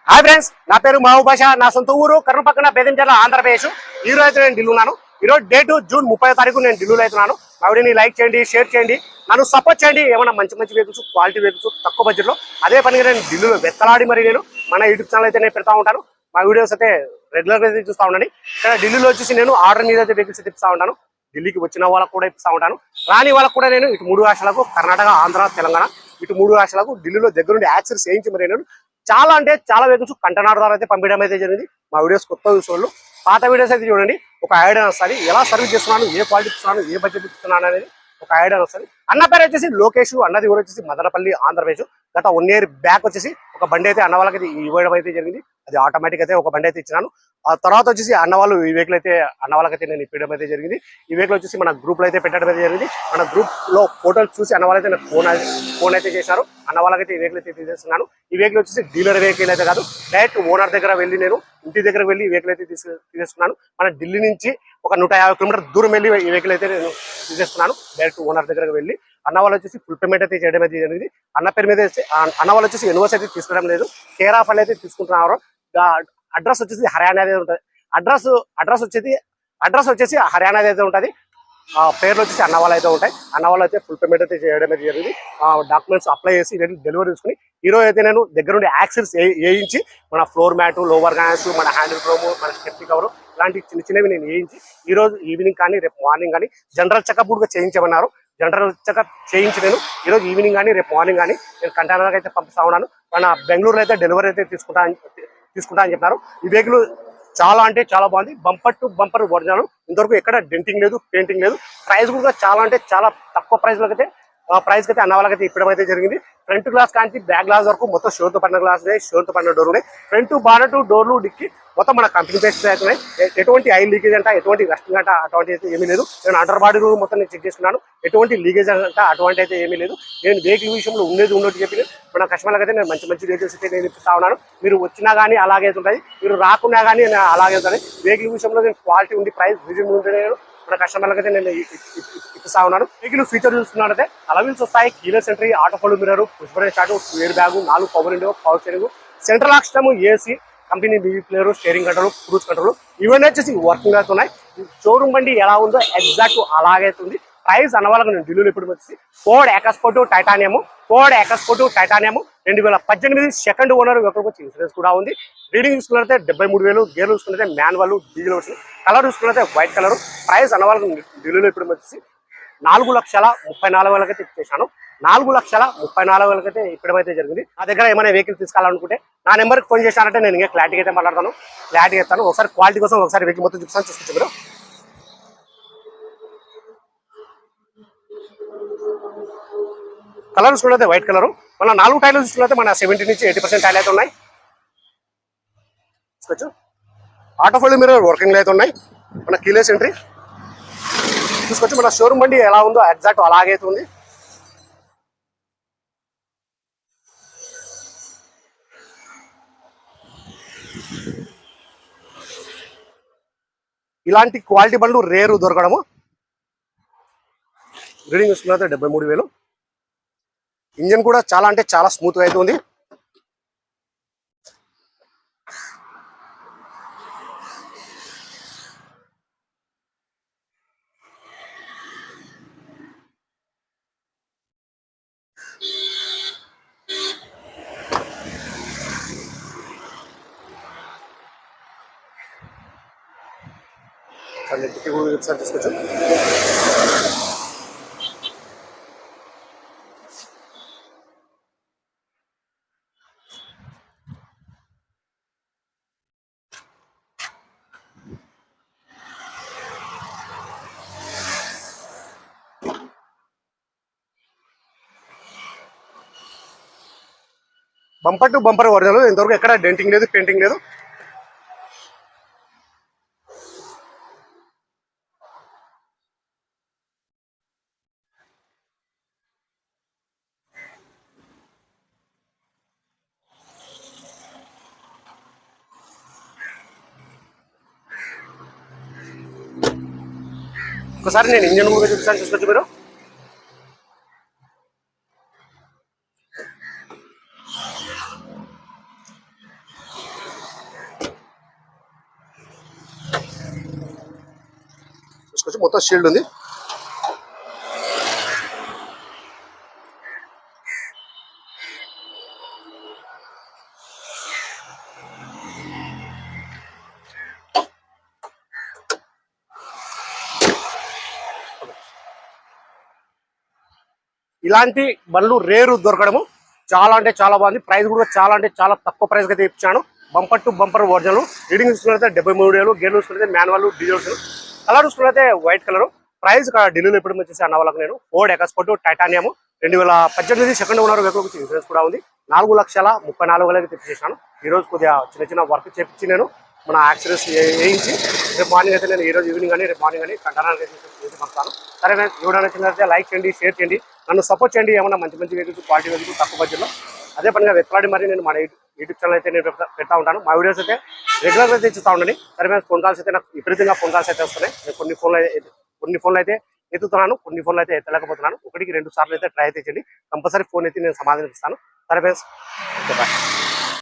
Hi friends, నా పేరు మహబూబ్ బాషా. నా సొంత ఊరు కర్నూలు పక్కన బేదంచెర్ల, ఆంధ్రప్రదేశ్. ఈ రోజు అయితే నేను ఢిల్లీ ఉన్నాను. ఈరోజు డేట్ జూన్ 30వ తారీఖు నేను ఢిల్లీలో అవుతున్నాను. మా వీడియోని లైక్ చేయండి, షేర్ చేయండి, నన్ను సపోర్ట్ చేయండి. ఏమైనా మంచి మంచి వెహికల్స్, క్వాలిటీ వెహికల్స్ తక్కువ బడ్జెట్లో అదే పనిగా నేను ఢిల్లీలో వెత్తలాడి మరి నేను మన యూట్యూబ్ ఛానల్ అయితే నేను పెడతా ఉంటాను. మా వీడియోస్ అయితే రెగ్యులర్గా అయితే చూస్తూ ఉండండి. ఇక్కడ ఢిల్లీలో వచ్చేసి నేను ఆర్డర్ మీద అయితే వెహికల్స్ ఇప్పిస్తూ ఉంటాను. ఢిల్లీకి వచ్చిన వాళ్ళకు కూడా ఇప్పిస్తూ ఉంటాను. రాని వాళ్ళకు కూడా నేను ఇటు 3 రాష్ట్రాలకు, కర్ణాటక, ఆంధ్ర, తెలంగాణ, ఇటు 3 రాష్ట్రాలకు ఢిల్లీలో దగ్గరుండి యాక్సెస్ చేయించి మరి నేను చాలా అంటే చాలా వెహికల్స్ కంటైనర్ ద్వారా అయితే పంపించడం అయితే జరిగింది. మా వీడియోస్ కొత్త చూసేవాళ్ళు పాత వీడియోస్ అయితే చూడండి, ఒక ఐడియా వస్తుంది. ఎలా సర్వీస్ చేస్తున్నాను, ఏ క్వాలిటీ ఇస్తున్నాను, ఏ బడ్జెట్ ఇస్తున్నాను అనేది ఒక ఐడియా వస్తుంది. అన్న పేరు వచ్చేసి లోకేష్, అన్నది కూడా వచ్చేసి మదనపల్లి, ఆంధ్రప్రదేశ్. గత 1 year బ్యాక్ వచ్చేసి ఒక బండి అయితే అన్న వాళ్ళకి ఇవ్వడం అయితే జరిగింది. అది ఆటోమేటిక్ అయితే ఒక బండి అయితే ఇచ్చినాను. ఆ తర్వాత వచ్చేసి అన్న వాళ్ళు ఈ వెహికల్ అయితే అన్న వాళ్ళకైతే నేను ఇప్పడం అయితే జరిగింది. ఈ వెహికల్ వచ్చేసి మన గ్రూప్ లో అయితే పెట్టడం అయితే జరిగింది. మన గ్రూప్ లో ఫోటోలు చూసి అన్న వాళ్ళైతే నాకు ఫోన్ అయితే చేశారు. అన్న వాళ్ళకైతే ఈ వెహికల్ అయితే తీసేస్తున్నాను. ఈ వెహికల్ వచ్చేసి డీలర్ వెహికల్ అయితే కాదు, డైరెక్ట్ ఓనర్ దగ్గర వెళ్ళి నేను ఇంటి దగ్గర వెళ్ళి ఈ వెహికల్ అయితే తీసేస్తున్నాను. మన ఢిల్లీ నుంచి ఒక 150 కిలోమీటర్ దూరం వెళ్ళి ఈ వెహికల్ అయితే నేను తీసేస్తున్నాను. డైరెక్ట్ ఓనర్ దగ్గరకు వెళ్ళి అన్న వాళ్ళు వచ్చేసి ఫుల్ పేమెంట్ అయితే చేయడం అయితే జరిగింది. అన్న పేరు మీద అన్న వాళ్ళు వచ్చేసి ఎన్ఓసి అయితే తీసుకోవడం లేదు, కేర్ ఆఫ్ అయితే తీసుకుంటున్నారు. అడ్రస్ వచ్చేసి హర్యానా అయితే ఉంటుంది. అడ్రస్ వచ్చేసి హర్యానా అయితే ఉంటుంది. పేర్లు వచ్చేసి అన్న వాళ్ళు అయితే ఉంటాయి. అన్న వాళ్ళు అయితే ఫుల్ పేమెంట్ అయితే చేయడం అయితే జరిగింది. డాక్యుమెంట్స్ అప్లై చేసి డెలివరీ తీసుకుని ఈరోజు అయితే నేను దగ్గరుండి యాక్సెస్ వేయించి మన ఫ్లోర్ మ్యాట్, లోవర్ గ్యాస్, మన హ్యాండిల్ క్రోమ్, మన స్టెప్నీ కవర్ ఇలాంటి చిన్న చిన్నవి నేను వేయించి ఈరోజు ఈవినింగ్ కానీ రేపు మార్నింగ్ కానీ జనరల్ చెకప్ కూడా చేయించమన్నారు. జనరల్ చెకప్ చేయించి నేను ఈరోజు ఈవినింగ్ కానీ రేపు మార్నింగ్ కానీ నేను కంటైనర్ అయితే పంపిస్తా ఉన్నాను. మన బెంగళూరులో అయితే డెలివరీ అయితే తీసుకుంటా అని చెప్పినారు. ఈ వెహికల్ చాలా అంటే చాలా బాగుంది. Bumper to bumper original. ఇంతవరకు ఎక్కడ డెంటింగ్ లేదు, పెయింటింగ్ లేదు. ప్రైస్ కూడా చాలా అంటే చాలా తక్కువ ప్రైస్ అయితే అన్న వాళ్ళకైతే ఇప్పడం అయితే జరిగింది. ఫ్రంట్ గ్లాస్ కానీ బ్యాక్ గ్లాస్ వరకు మొత్తం షోర్తో పడిన గ్లాస్ ఉన్నాయి, షోర్తో పడిన డోర్ ఉన్నాయి. ఫ్రంట్ బానెట్, డోర్లు, డిక్కి మొత్తం మన కంపెనీ బేస్ అవుతున్నాయి. ఎటువంటి ఆయిల్ లీకేజ్ అంట, ఎటువంటి రస్టింగ్ అంట అటువంటి అయితే ఏమీ లేదు. నేను అండర్ బాడీ మొత్తం నేను చెక్ చేసుకున్నాను. ఎటువంటి లీకేజ్ అంట అటువంటి అయితే ఏమీ లేదు. నేను వెహికల్ విషయంలో ఉన్నట్టు చెప్పి మన కస్టమర్లకు అయితే నేను మంచి వెహికల్స్ అయితే నేను ఇప్పిస్తా ఉన్నాను. మీరు వచ్చినా కానీ అలాగే ఉంటుంది, మీరు రాకున్నా కానీ అలాగే ఉంటుంది. వెహికల్ విషయంలో నేను క్వాలిటీ ఉండి ప్రైస్ రీజనబుల్ ఉంటే మన కస్టమర్లకు అయితే నేను ఇప్పిస్తా ఉన్నాను. వెహికల్ ఫీచర్ చూసుకున్నట్లయితే అలవిల్స్ వస్తాయి, keyless entry, auto fold mirror, push button start, 2 air bag, 4 power window, power steering, central lock system, AC, company music player, steering control, cruise control ఇవన్నీ వచ్చేసి వర్కింగ్ అవుతున్నాయి. షోరూమ్ బండి ఎలా ఉందో ఎగ్జాక్ట్ అలాగే ఉంది. ప్రైస్ అన్న వాళ్ళకి నేను ఢిల్లీలో ఇప్పుడు వచ్చేసి ఫోర్డ్ ఎకస్పోర్ట్ టైటానియం 2018 సెకండ్ ఓనర్ వచ్చి ఇన్సూరెన్స్ కూడా ఉంది. రీడింగ్ చూసుకున్నట్లయితే 73,000, గేర్లు చూసుకున్నట్లయితే మాన్యువల్, డీజిల్ వచ్చింది. కలర్ చూసుకున్నట్లయితే వైట్ కలర్. ప్రైస్ అన్న వాళ్ళకి ఢిల్లీలో ఇప్పుడు వచ్చేసి 4,34,000 అయితే ఇచ్చేసాను. 4,34,000 అయితే ఇప్పడమైతే జరిగింది. నా దగ్గర ఏమైనా వెహికల్ తీసుకోవాలనుకుంటే నా నెంబర్కి ఫోన్ చేశానంటే నేను ఇంకా క్లారిటీగా అయితే మాట్లాడతాను, క్లారిటీ ఇస్తాను. ఒకసారి క్వాలిటీ కోసం ఒకసారి వెహికల్ మొత్తం చూపిస్తాను, చూసుకోవచ్చు మీరు. కలర్ చూసుకున్నట్లయితే వైట్ కలర్. మన 4 టైర్లు చూసుకున్నట్లయితే మన 70 నుంచి 80% టైర్లు అయితే ఉన్నాయి. చూసుకోవచ్చు. ఆటో ఫోల్డ్ మిర్రర్ వర్కింగ్ అయితే ఉన్నాయి. మన కీలెస్ ఎంట్రీ చూసుకోవచ్చు. మన షోరూమ్ బండి ఎలా ఉందో ఎగ్జాక్ట్ అలాగైతే ఉంది. ఇలాంటి క్వాలిటీ బండ్లు రేరు దొరకడము. రీడింగ్ చూసుకున్నట్లయితే 73,000. ఇంజన్ కూడా చాలా అంటే చాలా స్మూత్గా అయితే ఉంది. చూసుకోవచ్చు. Bumper to bumper original. ఇంతవరకు ఎక్కడ డెంటింగ్ లేదు, పెయింటింగ్ లేదు. ఒకసారి నేను ఇంజన్ కూడా చూపిస్తాను, చూసుకోవచ్చు మీరు. చూసుకోవచ్చు మొత్తం షీల్డ్ ఉంది. ఇలాంటి బండ్లు రేరు దొరకడము చాలా అంటే చాలా బాగుంది. ప్రైస్ కూడా చాలా అంటే చాలా తక్కువ ప్రైస్ అయితే ఇచ్చాను. Bumper to bumper original. Reading చూసుకున్నట్లయితే 73,000. గేర్ చూసుకున్నట్లయితే మాన్యువల్ డీజిల్స్. కలర్ చూసుకున్నట్లయితే వైట్ కలర్. ప్రైస్ ఢిల్లీలో ఇప్పుడు వచ్చేసి అన్న వాళ్ళకి నేను Ford ఎకస్పోర్ట్ titanium 2018 second owner vehicle insurance కూడా ఉంది. 4,34,000 తెప్పించేసాను. ఈ రోజు కొద్దిగా చిన్న చిన్న వర్క్ చేపించి నేను మన యాక్సిడెంట్స్ వేయించి రేపు మార్నింగ్ అయితే నేను ఈ రోజు ఈవినింగ్ కానీ రేపు మార్నింగ్ కానీ కంటనానికి పంపుతాను. సరే నేను వీడియో నచ్చినట్లయితే లైక్ చేయండి, షేర్ చేయండి, నన్ను సపోర్ట్ చేయండి. ఏమన్నా మంచి మంచి వెహికల్స్ క్వాలిటీ వెహికల్స్ తక్కువ బడ్జెట్లో అదే పనిగా వెతలాడి మరి నేను మన యూట్యూబ్ ఛానల్ అయితే నేను పెడతా ఉంటాను. మా వీడియోస్ అయితే రెగ్యులర్గా అయితే ఇస్తూ ఉండండి. సరే మేము ఫోన్ కాల్స్ అయితే నాకు విపరీతంగా ఫోన్ కాల్స్ అయితే వస్తున్నాయి. నేను కొన్ని ఫోన్లు అయితే ఎత్తుతున్నాను, కొన్ని ఫోన్లు అయితే ఎత్తలేకపోతున్నాను. 1-2 సార్లు అయితే ట్రై అయితే చేయండి. కంపల్సరీ ఫోన్ అయితే నేను సమాధానం ఇస్తాను. సరే ఫ్రెండ్స్, బాయ్.